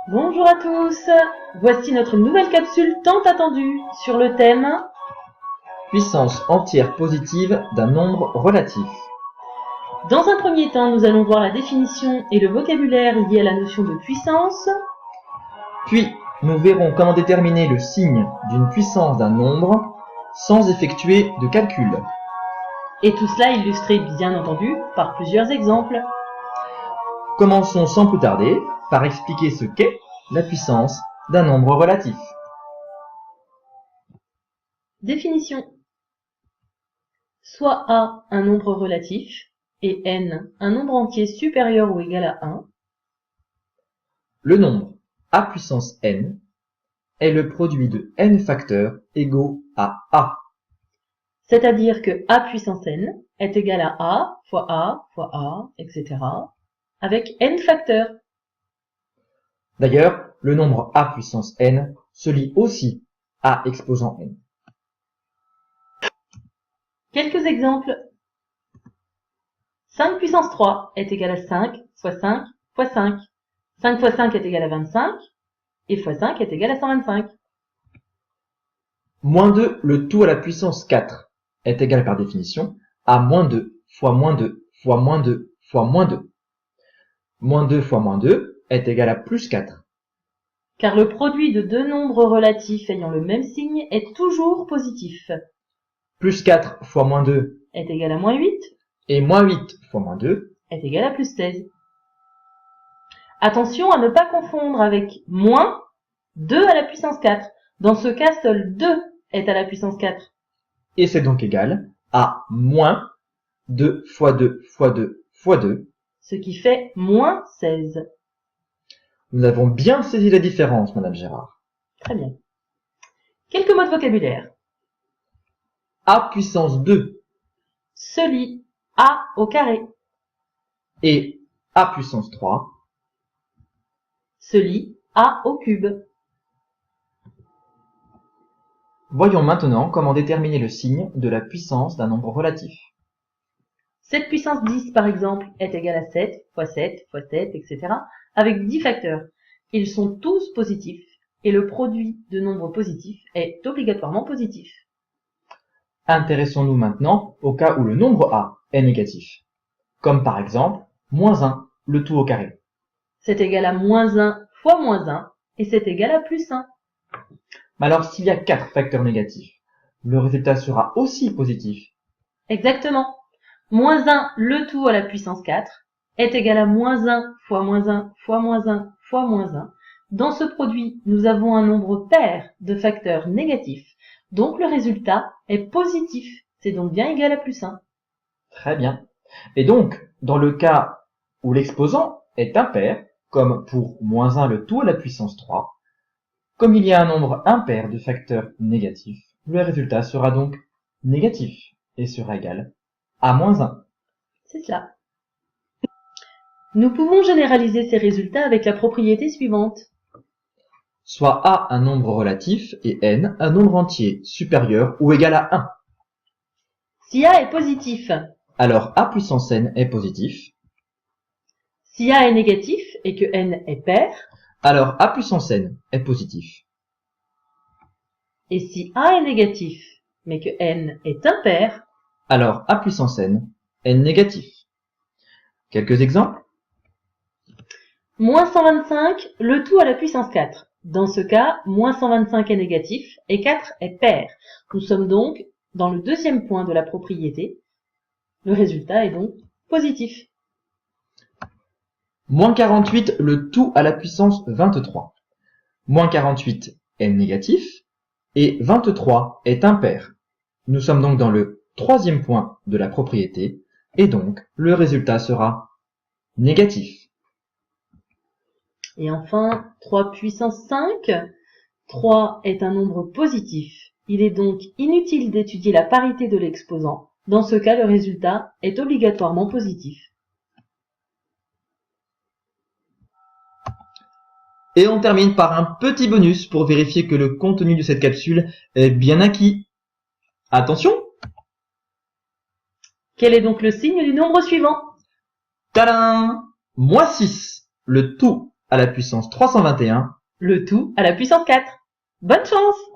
Bonjour à tous, voici notre nouvelle capsule tant attendue sur le thème Puissance entière positive d'un nombre relatif. Dans un premier temps, nous allons voir la définition et le vocabulaire liés à la notion de puissance. Puis, nous verrons comment déterminer le signe d'une puissance d'un nombre sans effectuer de calcul. Et tout cela illustré bien entendu par plusieurs exemples. Commençons sans plus tarder par expliquer ce qu'est la puissance d'un nombre relatif. Définition. Soit A un nombre relatif et n un nombre entier supérieur ou égal à 1. Le nombre a puissance n est le produit de n facteurs égaux à a. C'est-à-dire que A puissance n est égal à A, fois A, etc. avec n facteurs. D'ailleurs, le nombre a puissance n se lit aussi a exposant n. Quelques exemples. 5 puissance 3 est égal à 5 fois 5 fois 5. 5 fois 5 est égal à 25 et fois 5 est égal à 125. Moins 2, le tout à la puissance 4, est égal par définition à moins 2 fois moins 2 fois moins 2 fois moins 2. Moins 2 fois moins 2 est égal à plus 4. Car le produit de deux nombres relatifs ayant le même signe est toujours positif. Plus 4 fois moins 2 est égal à moins 8 et moins 8 fois moins 2 est égal à plus 16. Attention à ne pas confondre avec moins 2 à la puissance 4. Dans ce cas, seul 2 est à la puissance 4. et c'est donc égal à moins 2 fois 2 fois 2 fois 2. Ce qui fait moins 16. Nous avons bien saisi la différence, Madame Gérard. Très bien. Quelques mots de vocabulaire. A puissance 2 Se lit A au carré. et A puissance 3 Se lit A au cube. Voyons maintenant comment déterminer le signe de la puissance d'un nombre relatif. 7 puissance 10, par exemple, est égal à 7 fois 7 fois 7, etc. avec 10 facteurs. Ils sont tous positifs et le produit de nombres positifs est obligatoirement positif. Intéressons-nous maintenant au cas où le nombre a est négatif, comme par exemple moins 1, le tout au carré. C'est égal à moins 1 fois moins 1 et c'est égal à plus 1. Mais alors s'il y a 4 facteurs négatifs, le résultat sera aussi positif. Exactement. Moins 1 le tout à la puissance 4 est égal à moins 1 fois moins 1 fois moins 1 fois moins 1. Dans ce produit, nous avons un nombre pair de facteurs négatifs, donc le résultat est positif. C'est donc bien égal à plus 1. Très bien. Et donc, dans le cas où l'exposant est impair, comme pour moins 1 le tout à la puissance 3, comme il y a un nombre impair de facteurs négatifs, le résultat sera donc négatif et sera égal à moins 1. C'est cela. Nous pouvons généraliser ces résultats avec la propriété suivante. Soit A un nombre relatif et N un nombre entier supérieur ou égal à 1. Si A est positif, alors A puissance N est positif. si A est négatif et que N est pair, alors A puissance N est positif. Et si A est négatif mais que N est impair, alors A puissance N est négatif. Quelques exemples. Moins 125, le tout à la puissance 4. Dans ce cas, moins 125 est négatif et 4 est pair. Nous sommes donc dans le deuxième point de la propriété. Le résultat est donc positif. Moins 48, le tout à la puissance 23. Moins 48 est négatif et 23 est impair. Nous sommes donc dans le troisième point de la propriété et donc le résultat sera négatif. Et enfin, 3 puissance 5. 3 est un nombre positif. Il est donc inutile d'étudier la parité de l'exposant. Dans ce cas, le résultat est obligatoirement positif. Et on termine par un petit bonus pour vérifier que le contenu de cette capsule est bien acquis. Attention! Quel est donc le signe du nombre suivant? Tadam! Moins 6, le tout à la puissance 321, le tout à la puissance 4. Bonne chance!